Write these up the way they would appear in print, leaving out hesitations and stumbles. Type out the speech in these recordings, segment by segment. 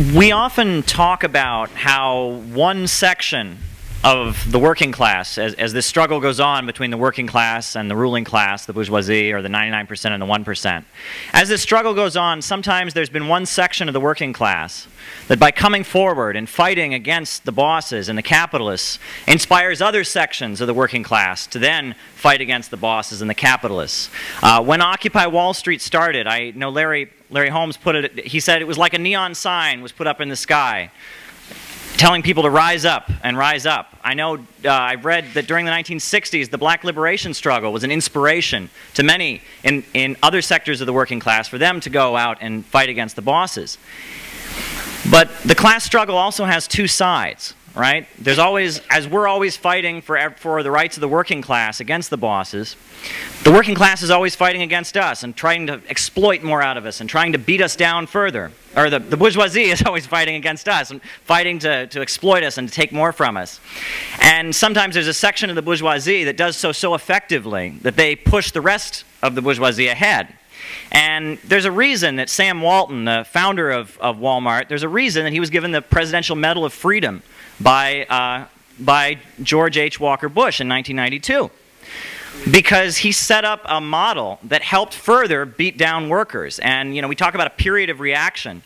We often talk about how one section of the working class, as this struggle goes on between the working class and the ruling class, the bourgeoisie, or the 99% and the 1%. As this struggle goes on, sometimes there's been one section of the working class that by coming forward and fighting against the bosses and the capitalists inspires other sections of the working class to then fight against the bosses and the capitalists. When Occupy Wall Street started, I know Larry Holmes put it, he said it was like a neon sign was put up in the sky, telling people to rise up and rise up. I know I've read that during the 1960s, the black liberation struggle was an inspiration to many in other sectors of the working class for them to go out and fight against the bosses. But the class struggle also has two sides, right? There's always, as we're always fighting for the rights of the working class against the bosses, the working class is always fighting against us and trying to exploit more out of us and trying to beat us down further. Or the bourgeoisie is always fighting against us and fighting to exploit us and to take more from us. And sometimes there's a section of the bourgeoisie that does so effectively that they push the rest of the bourgeoisie ahead. And there's a reason that Sam Walton, the founder of Wal-Mart, there's a reason that he was given the Presidential Medal of Freedom by George H. Walker Bush in 1992. Because he set up a model that helped further beat down workers. And we talk about a period of reaction.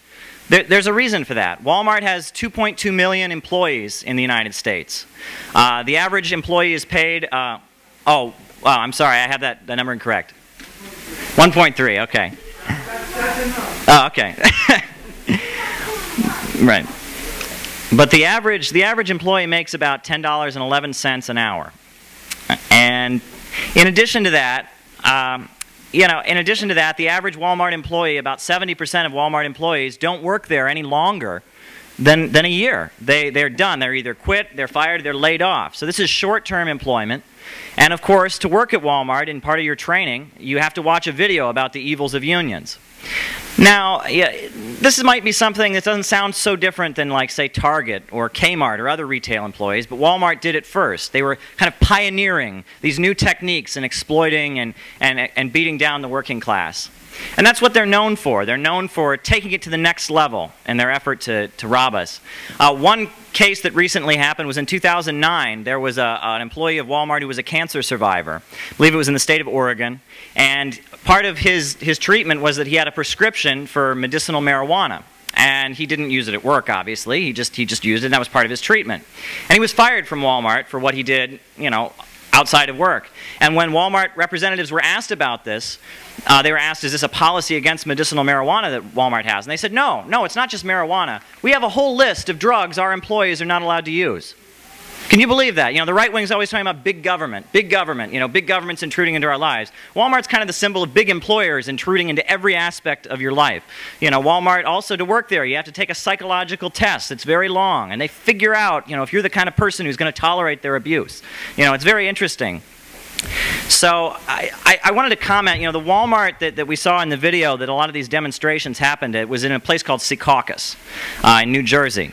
There's a reason for that. Walmart has 2.2 million employees in the United States. The average employee is paid, oh, I'm sorry, I have that number incorrect. 1.3, okay. Oh, okay. Right. But the average employee makes about $10.11 an hour. And in addition to that, the average Walmart employee, about 70% of Walmart employees don't work there any longer than a year. They're done. They're either quit, they're fired, they're laid off. So this is short-term employment. And of course, to work at Walmart, in part of your training, you have to watch a video about the evils of unions. Now, this might be something that doesn't sound so different than, like, say, Target or Kmart or other retail employees, but Walmart did it first. They were kind of pioneering these new techniques in exploiting and beating down the working class. And that's what they're known for. They're known for taking it to the next level in their effort to rob us. One case that recently happened was in 2009. There was an employee of Walmart who was a cancer survivor. I believe it was in the state of Oregon. And part of his treatment was that he had a prescription for medicinal marijuana. And he didn't use it at work, obviously. He just used it, and that was part of his treatment. And he was fired from Walmart for what he did, outside of work. And when Walmart representatives were asked about this, they were asked, is this a policy against medicinal marijuana that Walmart has? And they said, no, it's not just marijuana. We have a whole list of drugs our employees are not allowed to use. Can you believe that? The right wing's always talking about big government, big government's intruding into our lives. Walmart's kind of the symbol of big employers intruding into every aspect of your life. Walmart, also to work there, you have to take a psychological test. It's very long, and they figure out, if you're the kind of person who's going to tolerate their abuse. It's very interesting. So I wanted to comment, the Walmart that we saw in the video that a lot of these demonstrations happened at was in a place called Secaucus in New Jersey.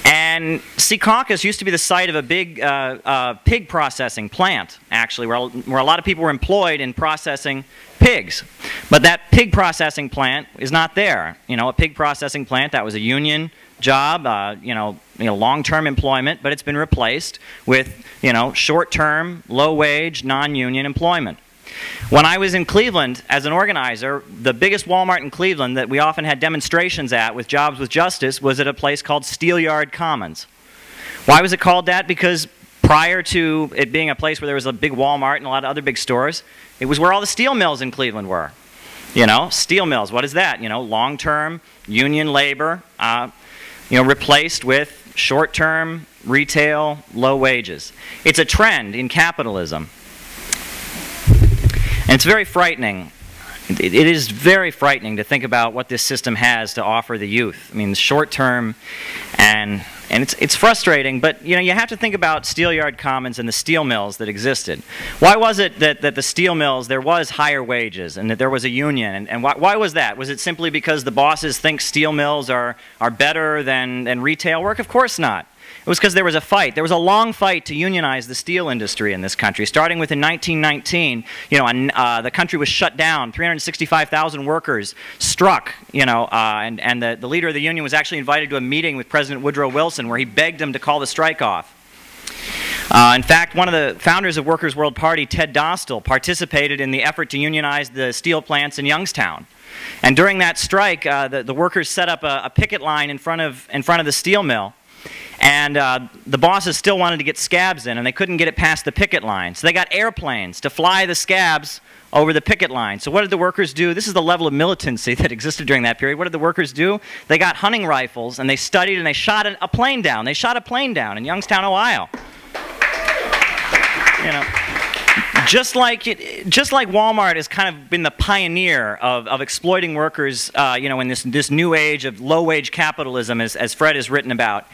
And Secaucus used to be the site of a big pig processing plant, actually, where a lot of people were employed in processing pigs. But that pig processing plant is not there. A pig processing plant, that was a union job, long-term employment, but it's been replaced with, short-term, low-wage, non-union employment. When I was in Cleveland as an organizer, the biggest Walmart in Cleveland that we often had demonstrations at with Jobs with Justice was at a place called Steelyard Commons. Why was it called that? Because prior to it being a place where there was a big Walmart and a lot of other big stores, it was where all the steel mills in Cleveland were. Steel mills, what is that? Long-term union labor, replaced with short-term retail, low wages. It's a trend in capitalism. And it's very frightening. It is very frightening to think about what this system has to offer the youth. I mean, short-term, and it's frustrating, but you have to think about Steelyard Commons and the steel mills that existed. Why was it that the steel mills, there was higher wages and that there was a union? And why was that? Was it simply because the bosses think steel mills are better than retail work? Of course not. It was because there was a fight. There was a long fight to unionize the steel industry in this country, starting with in 1919. The country was shut down. 365,000 workers struck. And the leader of the union was actually invited to a meeting with President Woodrow Wilson, where he begged him to call the strike off. In fact, one of the founders of Workers' World Party, Ted Dostal, participated in the effort to unionize the steel plants in Youngstown. And during that strike, the workers set up a picket line in front of the steel mill. And the bosses still wanted to get scabs in, and they couldn't get it past the picket line. So they got airplanes to fly the scabs over the picket line. So what did the workers do? This is the level of militancy that existed during that period. What did the workers do? They got hunting rifles, and they studied, and they shot a plane down. They shot a plane down in Youngstown, Ohio. Just like Walmart has kind of been the pioneer of exploiting workers, in this new age of low-wage capitalism, as Fred has written about.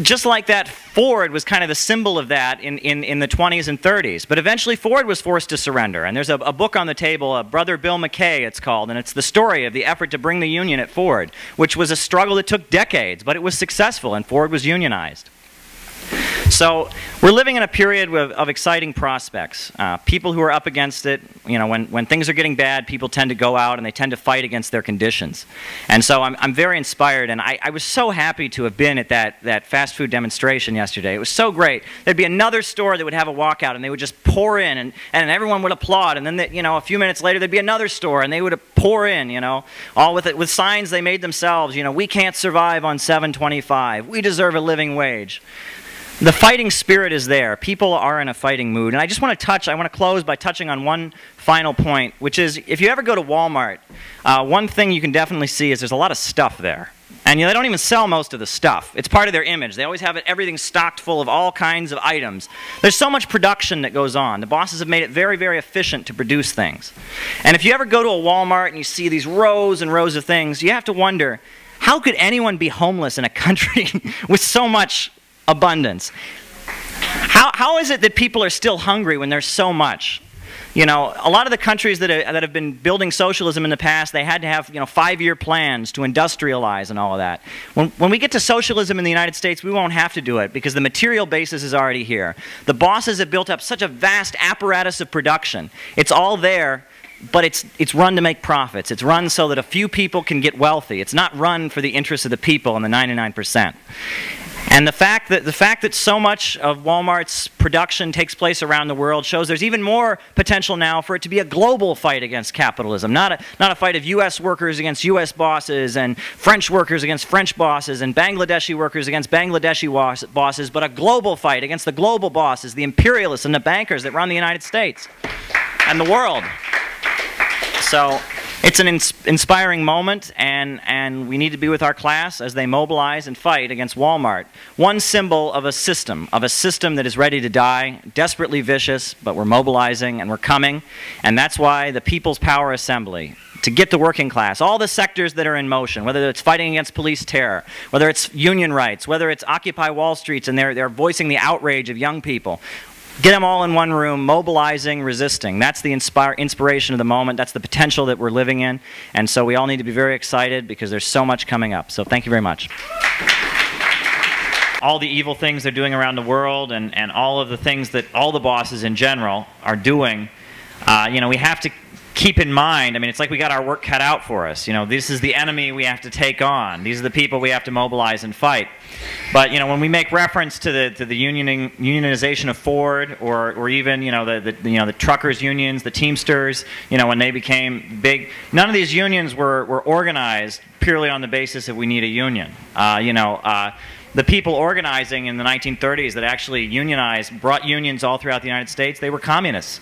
Just like that, Ford was kind of the symbol of that in the 20s and 30s. But eventually Ford was forced to surrender. And there's a book on the table, Brother Bill McKay it's called, and it's the story of the effort to bring the union at Ford, which was a struggle that took decades, but it was successful, and Ford was unionized. So we're living in a period of exciting prospects. People who are up against it, when things are getting bad, people tend to go out and they tend to fight against their conditions. And so I'm very inspired, and I was so happy to have been at that fast food demonstration yesterday. It was so great. There'd be another store that would have a walkout, and they would just pour in, and everyone would applaud. And then a few minutes later, there'd be another store, and they would pour in, all with signs they made themselves. We can't survive on $7.25. We deserve a living wage. The fighting spirit is there. People are in a fighting mood. And I just want to close by touching on one final point, which is if you ever go to Walmart, one thing you can definitely see is there's a lot of stuff there. And they don't even sell most of the stuff. It's part of their image. They always have everything stocked full of all kinds of items. There's so much production that goes on. The bosses have made it very, very efficient to produce things. And if you ever go to a Walmart and you see these rows and rows of things, you have to wonder, how could anyone be homeless in a country with so much abundance? How is it that people are still hungry when there's so much? A lot of the countries that have been building socialism in the past, they had to have 5-year plans to industrialize and all of that. When we get to socialism in the United States, we won't have to do it because the material basis is already here. The bosses have built up such a vast apparatus of production. It's all there, but it's run to make profits. It's run so that a few people can get wealthy. It's not run for the interests of the people and the 99%. And the fact that so much of Walmart's production takes place around the world shows there's even more potential now for it to be a global fight against capitalism, not a fight of U.S. workers against U.S. bosses and French workers against French bosses and Bangladeshi workers against Bangladeshi bosses, but a global fight against the global bosses, the imperialists and the bankers that run the United States and the world. So it's an inspiring moment, and we need to be with our class as they mobilize and fight against Walmart. One symbol of a system that is ready to die, desperately vicious, but we're mobilizing and we're coming. And that's why the People's Power Assembly, to get the working class, all the sectors that are in motion, whether it's fighting against police terror, whether it's union rights, whether it's Occupy Wall Street and they're voicing the outrage of young people. Get them all in one room, mobilizing, resisting. That's the inspiration of the moment. That's the potential that we're living in. And so we all need to be very excited because there's so much coming up. So thank you very much. All the evil things they're doing around the world and all of the things that all the bosses in general are doing, we have to keep in mind, it's like we got our work cut out for us. This is the enemy we have to take on. These are the people we have to mobilize and fight. But when we make reference to the unionization of Ford, or even the truckers unions, the Teamsters, when they became big, none of these unions were organized purely on the basis that we need a union. The people organizing in the 1930s that actually unionized, brought unions all throughout the United States, they were communists.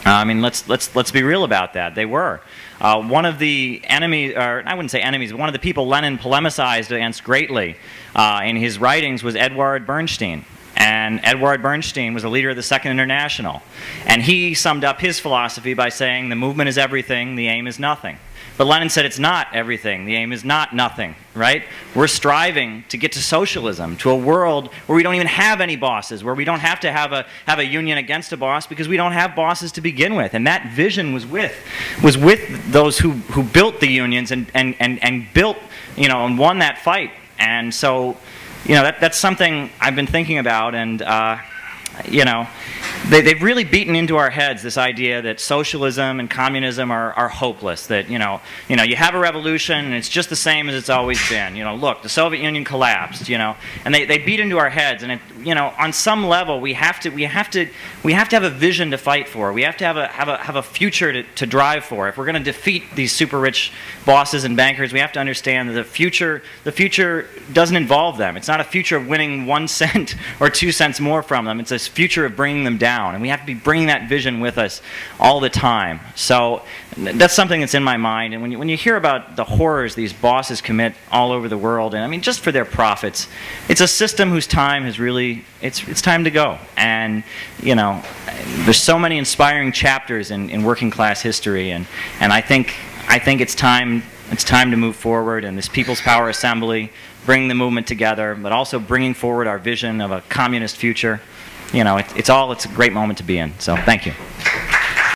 Let's be real about that. They were. One of the enemies, or I wouldn't say enemies, but one of the people Lenin polemicized against greatly in his writings was Edward Bernstein. And Edward Bernstein was a leader of the Second International. And he summed up his philosophy by saying, the movement is everything, the aim is nothing. But Lenin said it's not everything, the aim is not nothing, right? We're striving to get to socialism, to a world where we don't even have any bosses, where we don't have to have a union against a boss because we don't have bosses to begin with. And that vision was with those who built the unions and built, and won that fight. And so that's something I've been thinking about, and they've really beaten into our heads this idea that socialism and communism are hopeless. That you have a revolution and it's just the same as it's always been. Look, the Soviet Union collapsed. And they beat into our heads. And on some level, we have to have a vision to fight for. We have to have a future to drive for. If we're going to defeat these super rich bosses and bankers, we have to understand that the future doesn't involve them. It's not a future of winning 1 cent or 2 cents more from them. It's a future of bringing them down, and we have to be bringing that vision with us all the time. So that's something that's in my mind. And when you hear about the horrors these bosses commit all over the world, and I mean just for their profits, it's a system whose time has really it's time to go. And there's so many inspiring chapters in working class history, and I think it's time to move forward. And this People's Power Assembly, bringing the movement together, but also bringing forward our vision of a communist future. It's a great moment to be in. So thank you.